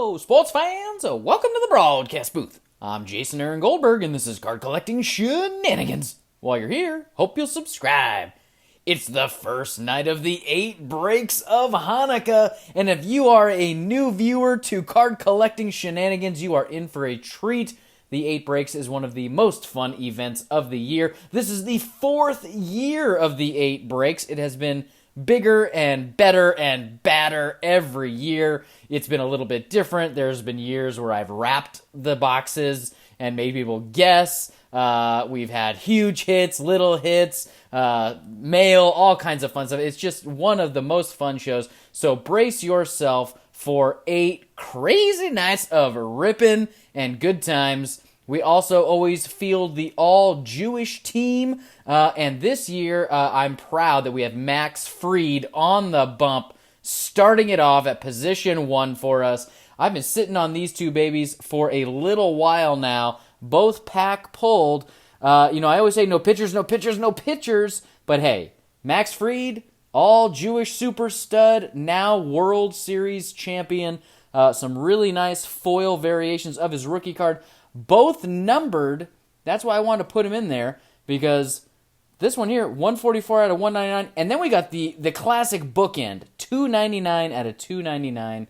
Hello, sports fans! Welcome to the broadcast booth. I'm Jason Aaron Goldberg, and this is Card Collecting Shenanigans. While you're here, hope you'll subscribe. It's the first night of the 8 breaks of Hanukkah, and if you are a new viewer to Card Collecting Shenanigans, you are in for a treat. The 8 breaks is one of the most fun events of the year. This is the 4th year of the 8 breaks. It has been bigger and better and badder every year. It's been a little bit different. There's been years where I've wrapped the boxes and made people guess. We've had huge hits, little hits, mail, all kinds of fun stuff. It's just one of the most fun shows. So brace yourself for 8 crazy nights of ripping and good times. We also always field the all-Jewish team, and this year I'm proud that we have Max Fried on the bump, starting it off at position 1 for us. I've been sitting on these two babies for a little while now, both pack pulled. I always say no pitchers, no pitchers, no pitchers, but hey, Max Fried, all-Jewish super stud, now World Series champion, some really nice foil variations of his rookie card. Both numbered. That's why I wanted to put him in there, because this one here, 144 out of 199, and then we got the classic bookend, 299 out of 299.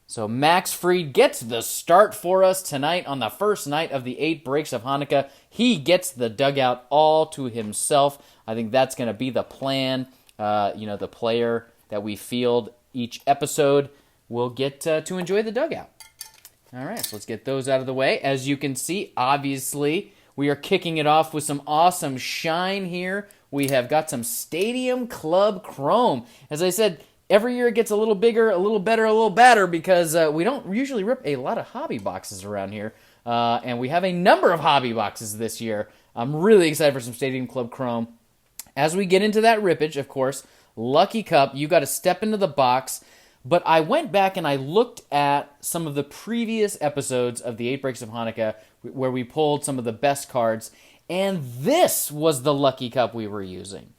So Max Fried gets the start for us tonight on the first night of the 8 breaks of Hanukkah. He gets the dugout all to himself. I think that's going to be the plan. The player that we field each episode will get to enjoy the dugout. All right, so let's get those out of the way. As you can see, obviously, we are kicking it off with some awesome shine here. We have got some Stadium Club Chrome. As I said, every year it gets a little bigger, a little better, a little badder, because we don't usually rip a lot of hobby boxes around here. And we have a number of hobby boxes this year. I'm really excited for some Stadium Club Chrome. As we get into that rippage, of course, Lucky Cup, you got to step into the box. But I went back and I looked at some of the previous episodes of the 8 Breaks of Hanukkah where we pulled some of the best cards, and this was the Lucky Cup we were using.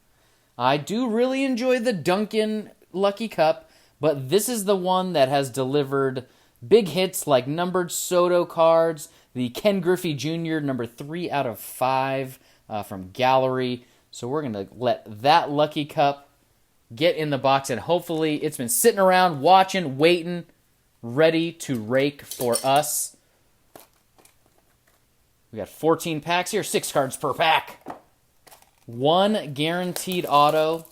I do really enjoy the Duncan Lucky Cup, but this is the one that has delivered big hits like numbered Soto cards, the Ken Griffey Jr. number 3 out of 5 from Gallery. So we're going to let that Lucky Cup get in the box, and hopefully it's been sitting around, watching, waiting, ready to rake for us. We got 14 packs here, 6 cards per pack. 1 guaranteed auto.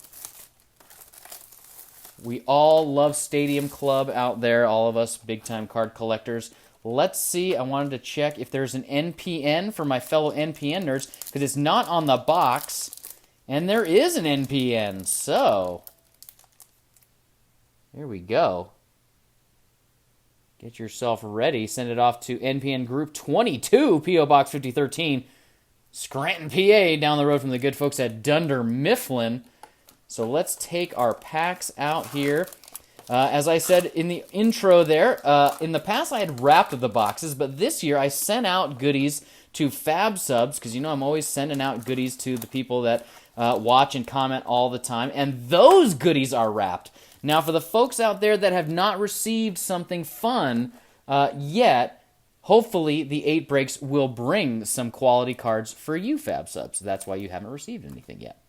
We all love Stadium Club out there, all of us big-time card collectors. Let's see, I wanted to check if there's an NPN for my fellow NPN nerds, because it's not on the box. And there is an NPN, so here we go. Get yourself ready. Send it off to NPN Group 22, P.O. Box 5013, Scranton, PA, down the road from the good folks at Dunder Mifflin. So let's take our packs out here. As I said in the intro there, in the past I had wrapped the boxes, but this year I sent out goodies to Fab Subs, because I'm always sending out goodies to the people that watch and comment all the time, and those goodies are wrapped. Now, for the folks out there that have not received something fun yet, hopefully the 8 breaks will bring some quality cards for you, Fab Subs. That's why you haven't received anything yet.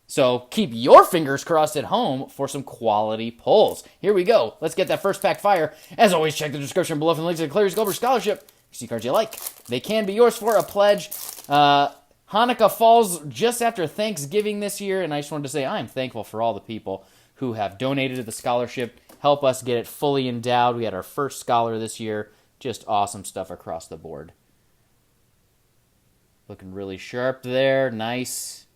So keep your fingers crossed at home for some quality pulls. Here we go. Let's get that first pack fire. As always, check the description below for the links to the Clary's Goldberg Scholarship. You see cards you like. They can be yours for a pledge. Hanukkah falls just after Thanksgiving this year, and I just wanted to say I'm thankful for all the people who have donated to the scholarship, help us get it fully endowed. We had our first scholar this year. Just awesome stuff across the board. Looking really sharp there. Nice.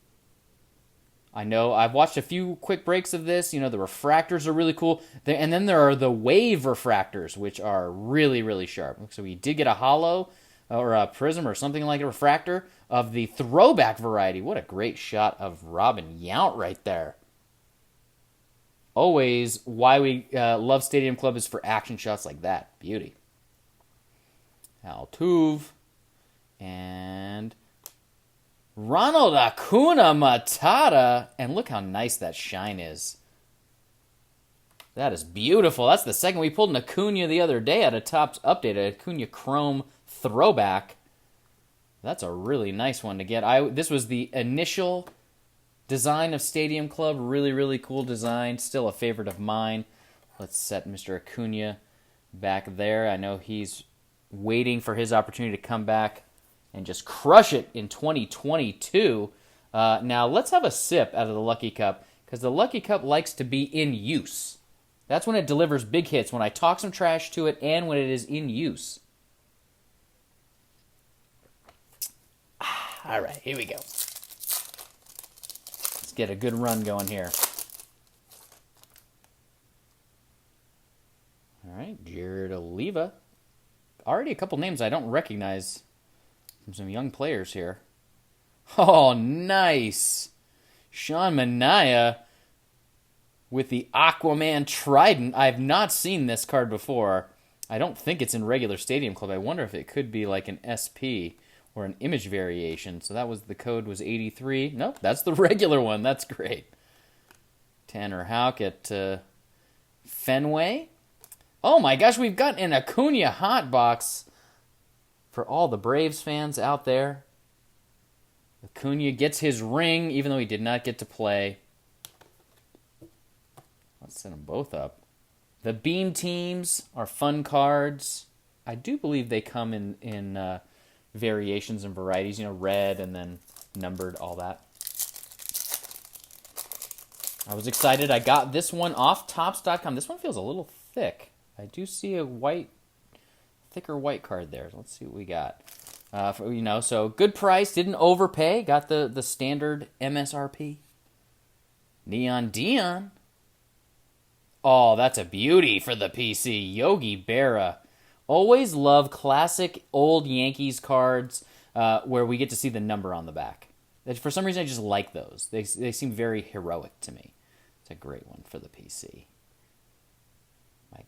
I know I've watched a few quick breaks of this. The refractors are really cool. And then there are the wave refractors, which are really, really sharp. So we did get a hollow or a prism or something like a refractor of the throwback variety. What a great shot of Robin Yount right there. Always why we love Stadium Club is for action shots like that. Beauty. Altuve. And Ronald Acuna Matata. And look how nice that shine is. That is beautiful. That's the second. We pulled an Acuna the other day at a Topps update, an Acuna Chrome throwback. That's a really nice one to get. This was the initial design of Stadium Club. Really, really cool design. Still a favorite of mine. Let's set Mr. Acuna back there. I know he's waiting for his opportunity to come back and just crush it in 2022. Now, let's have a sip out of the Lucky Cup, because the Lucky Cup likes to be in use. That's when it delivers big hits, when I talk some trash to it and when it is in use. All right, here we go. Let's get a good run going here. All right, Jared Oliva. Already a couple names I don't recognize from some young players here. Oh, nice. Sean Manaea with the Aquaman Trident. I have not seen this card before. I don't think it's in regular Stadium Club. I wonder if it could be like an SP or an image variation. So that was, the code was 83. Nope, that's the regular one. That's great. Tanner Houck at Fenway. Oh my gosh, we've got an Acuna hot box for all the Braves fans out there. Acuna gets his ring, even though he did not get to play. Let's set them both up. The Beam Teams are fun cards. I do believe they come in variations and varieties, red and then numbered, all that. I was excited. I got this one off Topps.com. This one feels a little thick. I do see a thicker white card there. Let's see what we got. So good price, didn't overpay. Got the standard MSRP. Neon Dion. Oh, that's a beauty for the PC. Yogi Berra. Always love classic old Yankees cards where we get to see the number on the back. For some reason, I just like those. They seem very heroic to me. It's a great one for the PC.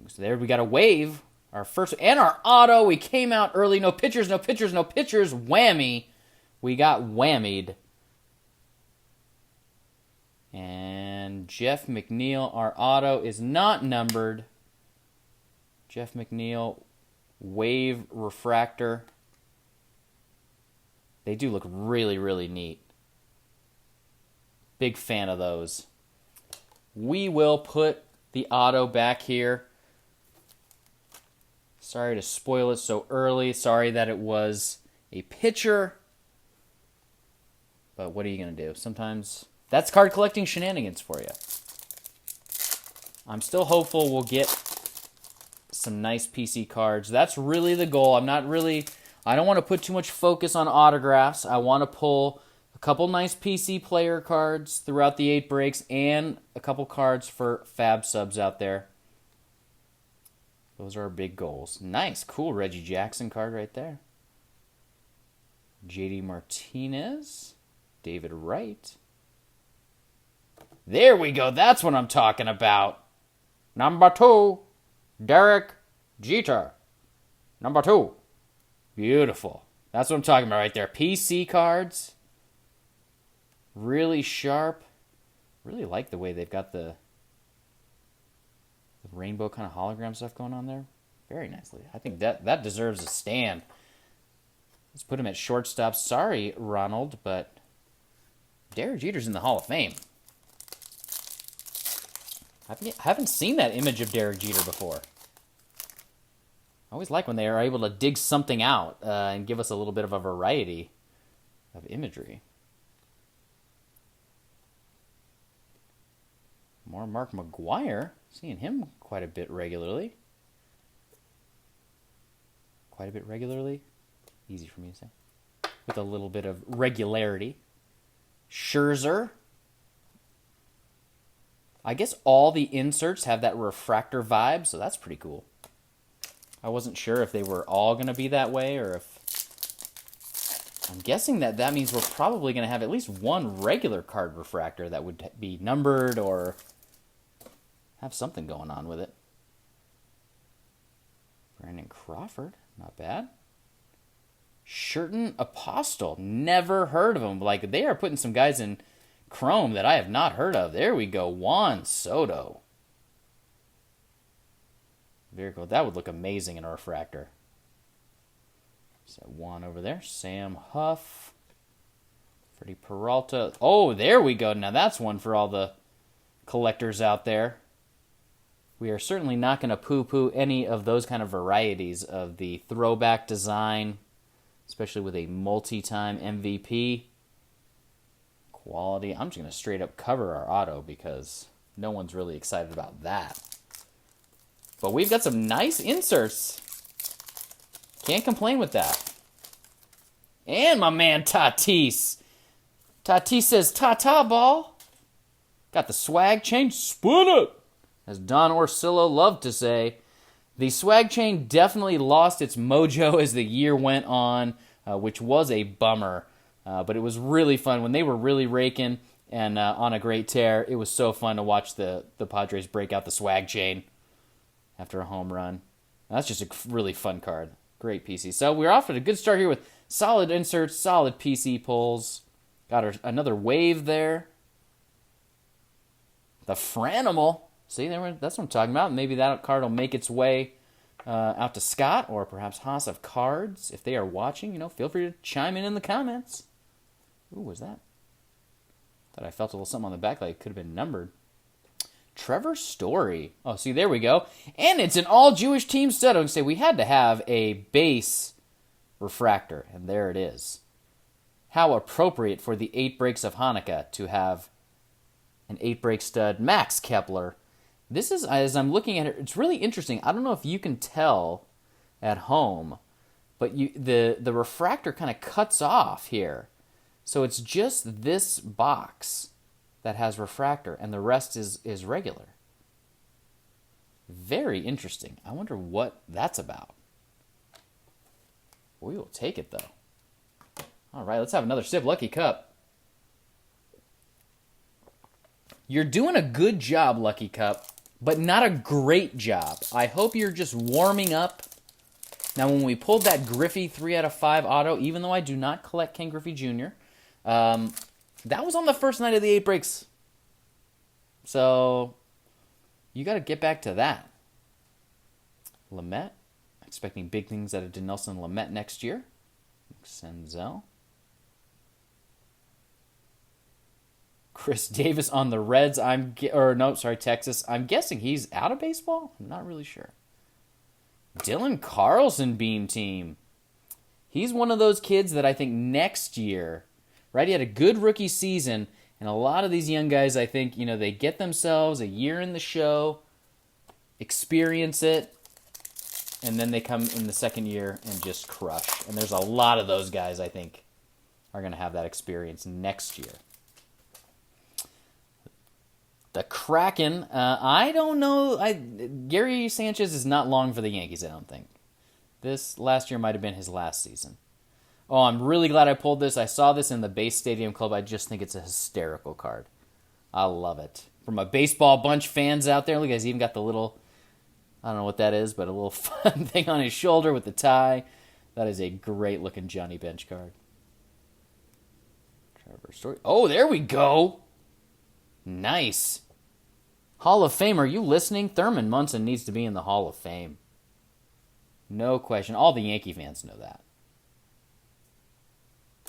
So there we got a wave. Our first and our auto. We came out early. No pitchers, no pitchers, no pitchers. Whammy. We got whammied. And Jeff McNeil, our auto, is not numbered. Jeff McNeil, wave refractor. They do look really, really neat. Big fan of those. We will put the auto back here. Sorry to spoil it so early. Sorry that it was a pitcher. But what are you going to do? Sometimes that's card collecting shenanigans for you. I'm still hopeful we'll get some nice PC cards. That's really the goal. I don't want to put too much focus on autographs. I want to pull a couple nice PC player cards throughout the 8 breaks and a couple cards for Fab subs out there. Those are our big goals. Nice, cool Reggie Jackson card right there. JD Martinez. David Wright. There we go. That's what I'm talking about. Number 2, Derek Jeter. Number 2. Beautiful. That's what I'm talking about right there. PC cards. Really sharp. Really like the way they've got the rainbow kind of hologram stuff going on there. Very nicely. I think that deserves a stand. Let's put him at shortstop. Sorry, Ronald, but Derek Jeter's in the Hall of Fame. I haven't seen that image of Derek Jeter before. I always like when they are able to dig something out and give us a little bit of a variety of imagery. More Mark McGwire. Seeing him quite a bit regularly. Quite a bit regularly. Easy for me to say. With a little bit of regularity. Scherzer. I guess all the inserts have that refractor vibe, so that's pretty cool. I wasn't sure if they were all going to be that way or if... I'm guessing that means we're probably going to have at least one regular card refractor that would be numbered or have something going on with it. Brandon Crawford, not bad. Sherton Apostle, never heard of him. Like, they are putting some guys in Chrome that I have not heard of. There we go, Juan Soto. Very cool. That would look amazing in a refractor. So one over there. Sam Huff. Freddie Peralta. Oh, there we go. Now that's one for all the collectors out there. We are certainly not going to poo-poo any of those kind of varieties of the throwback design, especially with a multi-time MVP. Quality. I'm just going to straight up cover our auto because no one's really excited about that. But we've got some nice inserts. Can't complain with that. And my man Tatis. Tatis says, "Ta-ta, ball." Got the swag chain. Spin it. As Don Orsillo loved to say, the swag chain definitely lost its mojo as the year went on, which was a bummer. But it was really fun. When they were really raking and on a great tear, it was so fun to watch the Padres break out the swag chain after a home run. That's just a really fun card. Great PC. So we're off to a good start here with solid inserts, solid PC pulls. Got another wave there. The Franimal. See, that's what I'm talking about. Maybe that card will make its way out to Scott or perhaps Haas of Cards. If they are watching, feel free to chime in the comments. Ooh, what was that? Thought I felt a little something on the back like it could have been numbered. Trevor Story. Oh, see, there we go. And it's an all-Jewish team stud. I would say we had to have a base refractor, and there it is. How appropriate for the 8 breaks of Hanukkah to have an 8-break stud, Max Kepler. This is, as I'm looking at it, it's really interesting. I don't know if you can tell at home, but the refractor kind of cuts off here. So it's just this box that has refractor, and the rest is regular. Very interesting. I wonder what that's about. We will take it, though. All right, let's have another sip. Lucky Cup. You're doing a good job, Lucky Cup, but not a great job. I hope you're just warming up. Now, when we pulled that Griffey 3 out of 5 auto, even though I do not collect Ken Griffey Jr., that was on the first night of the 8 breaks. So, you got to get back to that. Lamet. Expecting big things out of Dinelson Lamet next year. Senzel. Chris Davis on the Reds. Texas. I'm guessing he's out of baseball? I'm not really sure. Dylan Carlson Beam Team. He's one of those kids that I think next year, right? He had a good rookie season, and a lot of these young guys, I think, they get themselves a year in the show, experience it, and then they come in the second year and just crush. And there's a lot of those guys, I think, are going to have that experience next year. The Kraken, I don't know. Gary Sanchez is not long for the Yankees, I don't think. This last year might have been his last season. Oh, I'm really glad I pulled this. I saw this in the Base Stadium Club. I just think it's a hysterical card. I love it. For my baseball bunch fans out there, look, he's even got the little, I don't know what that is, but a little fun thing on his shoulder with the tie. That is a great-looking Johnny Bench card. Trevor Story. Oh, there we go. Nice. Hall of Famer, you listening? Thurman Munson needs to be in the Hall of Fame. No question. All the Yankee fans know that.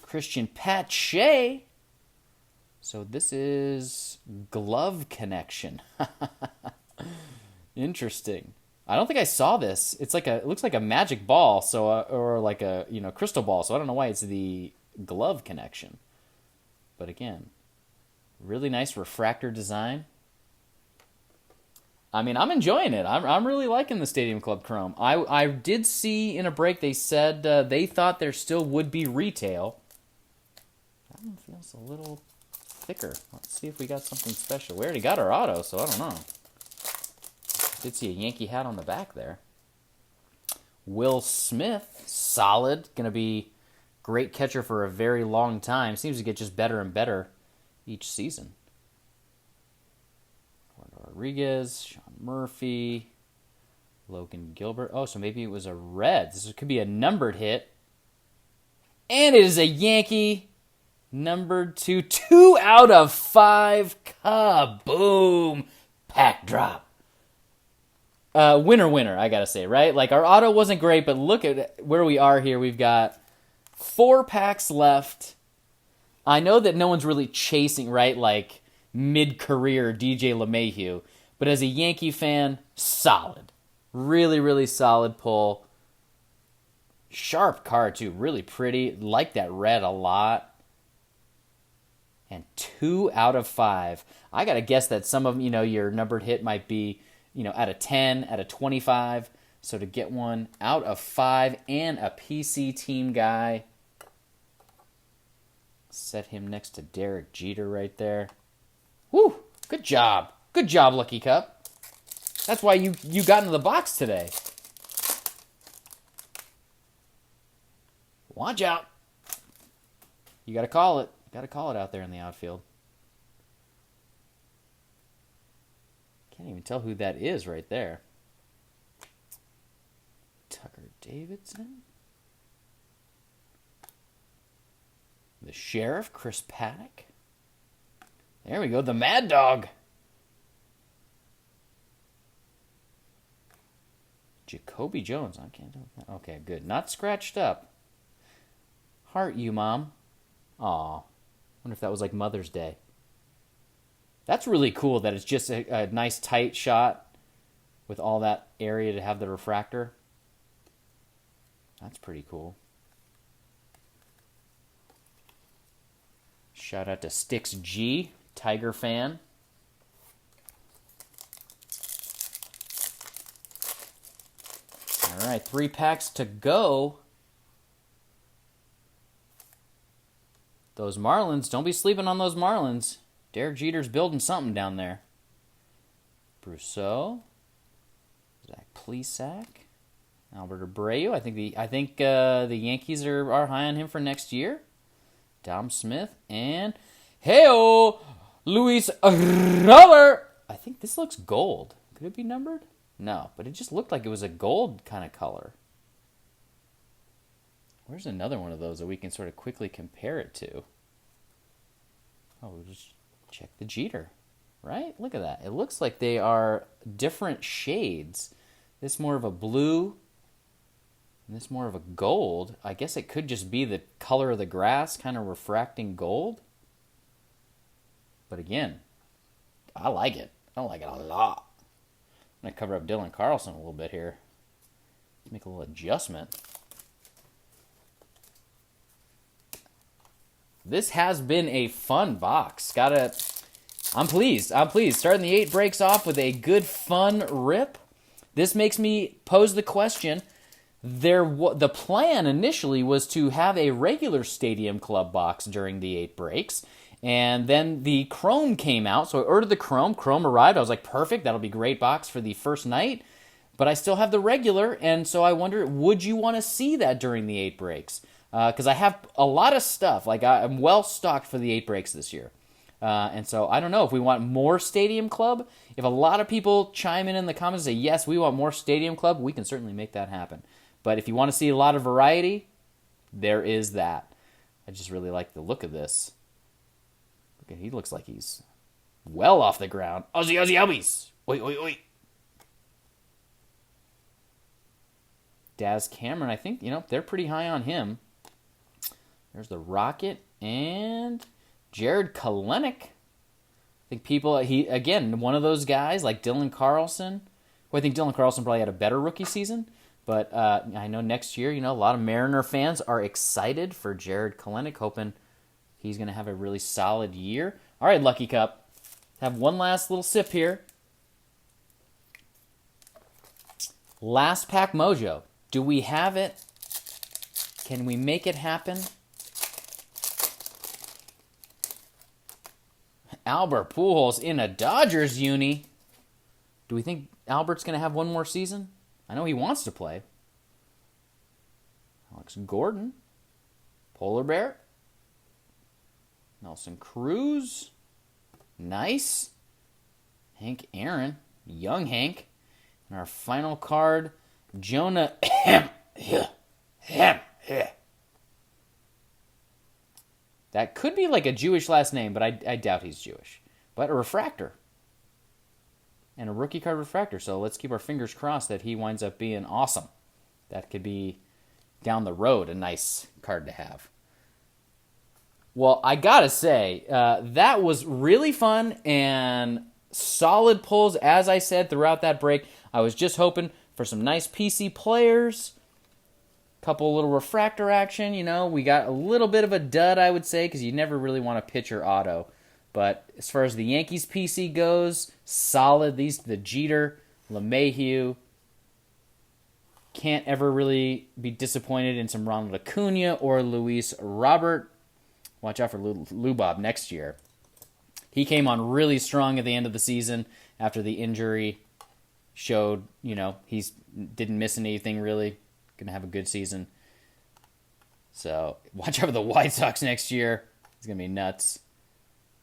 Christian Pache. So this is Glove Connection. Interesting. I don't think I saw this. It looks like a magic ball, or like a crystal ball. So I don't know why it's the Glove Connection. But again, really nice refractor design. I mean, I'm enjoying it. I'm really liking the Stadium Club Chrome. I did see in a break they said they thought there still would be retail. That one feels a little thicker. Let's see if we got something special. We already got our auto, so I don't know. Did see a Yankee hat on the back there. Will Smith, solid. Going to be great catcher for a very long time. Seems to get just better and better each season. Rodriguez, Sean Murphy, Logan Gilbert. Oh, so maybe it was a red. This could be a numbered hit. And it is a Yankee, numbered to 2 out of 5. Kaboom! Pack drop. Winner, I gotta say, right? Like, our auto wasn't great, but look at where we are here. We've got 4 packs left. I know that no one's really chasing, right? Like, mid-career DJ LeMahieu. But as a Yankee fan, solid. Really, really solid pull. Sharp card, too. Really pretty. Like that red a lot. And 2 out of 5. I got to guess that some of them, your numbered hit might be, out of 10, out of 25. So to get one out of 5 and a PC team guy. Set him next to Derek Jeter right there. Woo! Good job. Good job, Lucky Cup. That's why you got into the box today. Watch out. You got to call it. Got to call it out there in the outfield. Can't even tell who that is right there. Tucker Davidson. The Sheriff, Chris Paddock. There we go, the Mad Dog. Jacoby Jones. I can't do that. Okay, good. Not scratched up. Heart you, Mom. Aw. Wonder if that was like Mother's Day. That's really cool that it's just a nice tight shot with all that area to have the refractor. That's pretty cool. Shout out to Sticks G, Tiger fan. All right, 3 packs to go. Those Marlins, don't be sleeping on those Marlins. Derek Jeter's building something down there. Brousseau, Zach Plesac, Albert Abreu. I think the Yankees are high on him for next year. Dom Smith and Luis Robert. I think this looks gold. Could it be numbered? No, but it just looked like it was a gold kind of color. Where's another one of those that we can sort of quickly compare it to? Oh, we'll just check the Jeter, right? Look at that. It looks like they are different shades. This more of a blue, and this more of a gold. I guess it could just be the color of the grass kind of refracting gold. But again, I like it. I like it a lot. I'm going to cover up Dylan Carlson a little bit here. Make a little adjustment. This has been a fun box. I'm pleased. Starting the 8 breaks off with a good, fun rip. This makes me pose the question. The plan initially was to have a regular Stadium Club box during the 8 breaks. And then the Chrome came out, so I ordered the Chrome. Chrome arrived. I was like, perfect. That'll be a great box for the first night. But I still have the regular, and so I wonder, would you want to see that during the 8 breaks? Because I have a lot of stuff. Like, I'm well stocked for the 8 breaks this year. And so I don't know if we want more Stadium Club. If a lot of people chime in the comments and say, yes, we want more Stadium Club, we can certainly make that happen. But if you want to see a lot of variety, there is that. I just really like the look of this. He looks like he's well off the ground. Ozzy, Albies. Oi, oi, oi. Daz Cameron, I think, they're pretty high on him. There's the Rocket and Jared Kelenic. I think again, one of those guys like Dylan Carlson. Well, I think Dylan Carlson probably had a better rookie season. But I know next year, a lot of Mariner fans are excited for Jared Kelenic, hoping he's going to have a really solid year. All right, Lucky Cup. Have one last little sip here. Last pack mojo. Do we have it? Can we make it happen? Albert Pujols in a Dodgers uni. Do we think Albert's going to have one more season? I know he wants to play. Alex Gordon. Polar Bear. Nelson Cruz. Nice. Hank Aaron. Young Hank. And our final card, Jonah. That could be like a Jewish last name, but I doubt he's Jewish. But a refractor. and a rookie card refractor. So let's keep our fingers crossed that he winds up being awesome. That could be, down the road, a nice card to have. Well, I gotta say, that was really fun and solid pulls, as I said, throughout that break. I was just hoping for some nice PC players, couple little refractor action. We got a little bit of a dud, I would say, because you never really want a pitcher auto. But as far as the Yankees PC goes, solid. The Jeter, LeMahieu. Can't ever really be disappointed in some Ronald Acuna or Luis Robert. Watch out for Lou Bob next year. He came on really strong at the end of the season after the injury showed, he didn't miss anything really. Going to have a good season. So watch out for the White Sox next year. It's going to be nuts.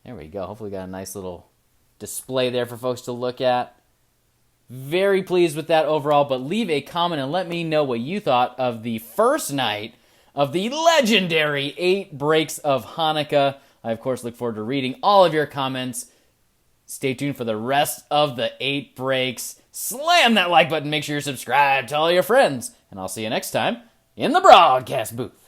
There we go. Hopefully we got a nice little display there for folks to look at. Very pleased with that overall, but leave a comment and let me know what you thought of the first night of the legendary 8 breaks of Hanukkah. I, of course, look forward to reading all of your comments. Stay tuned for the rest of the 8 breaks. Slam that like button, make sure you're subscribed, tell all your friends, and I'll see you next time in the broadcast booth.